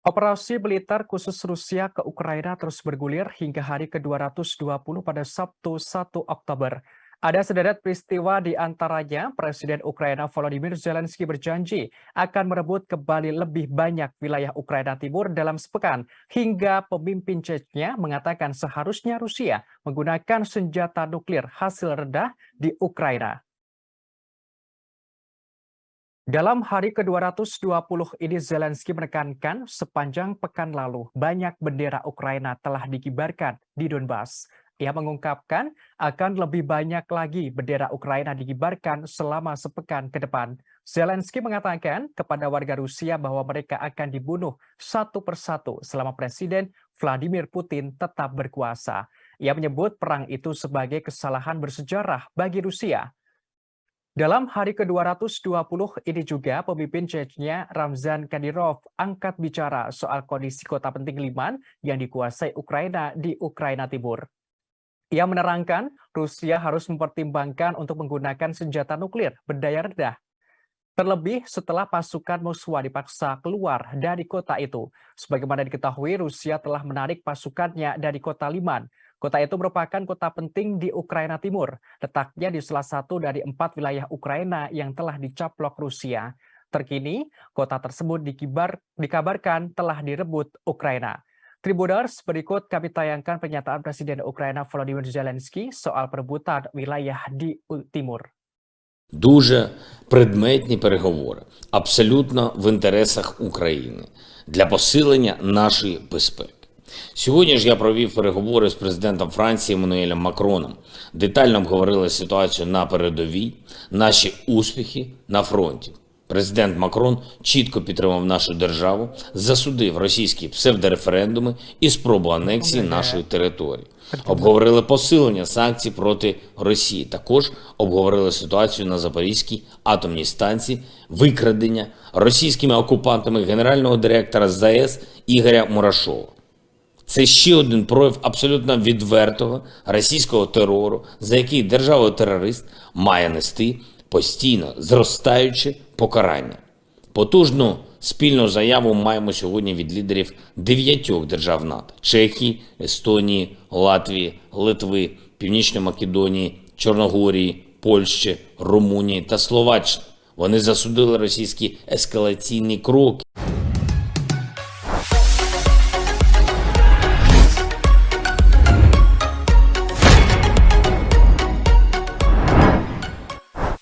Operasi militer khusus Rusia ke Ukraina terus bergulir hingga hari ke-220 pada Sabtu 1 Oktober. Ada sederet peristiwa di antaranya Presiden Ukraina Volodymyr Zelensky berjanji akan merebut kembali lebih banyak wilayah Ukraina Timur dalam sepekan, hingga pemimpin Chechnya mengatakan seharusnya Rusia menggunakan senjata nuklir hasil rendah di Ukraina. Dalam hari ke-220 ini Zelensky menekankan sepanjang pekan lalu banyak bendera Ukraina telah dikibarkan di Donbas. Ia mengungkapkan akan lebih banyak lagi bendera Ukraina dikibarkan selama sepekan ke depan. Zelensky mengatakan kepada warga Rusia bahwa mereka akan dibunuh satu persatu selama Presiden Vladimir Putin tetap berkuasa. Ia menyebut perang itu sebagai kesalahan bersejarah bagi Rusia. Dalam hari ke-220 ini juga pemimpin Chechnya Ramzan Kadyrov angkat bicara soal kondisi kota penting Liman yang dikuasai Ukraina di Ukraina Timur. Ia menerangkan Rusia harus mempertimbangkan untuk menggunakan senjata nuklir berdaya rendah. Terlebih setelah pasukan Moskwa dipaksa keluar dari kota itu. Sebagaimana diketahui, Rusia telah menarik pasukannya dari kota Liman. Kota itu merupakan kota penting di Ukraina Timur, letaknya di salah satu dari 4 wilayah Ukraina yang telah dicaplok Rusia. Terkini, kota tersebut dikabarkan telah direbut Ukraina. Tribuners, berikut kami tayangkan pernyataan Presiden Ukraina Volodymyr Zelensky soal perebutan wilayah di Timur. Дуже предметні переговори, абсолютно в інтересах України, для посилення нашої безпеки. Сьогодні ж я провів переговори з президентом Франції Еммануелем Макроном. Детально обговорили ситуацію на передовій, наші успіхи на фронті. Президент Макрон чітко підтримав нашу державу, засудив російські псевдореферендуми і спробу анексії нашої території. Обговорили посилення санкцій проти Росії. Також обговорили ситуацію на Запорізькій атомній станції, викрадення російськими окупантами генерального директора ЗАЕС Ігоря Мурашова. Це ще один прояв абсолютно відвертого російського терору, за який держава-терорист має нести постійно зростаюче покарання. Потужну спільну заяву маємо сьогодні від лідерів 9 держав НАТО – Чехії, Естонії, Латвії, Литви, Північної Македонії, Чорногорії, Польщі, Румунії та Словаччини. Вони засудили російські ескалаційні кроки.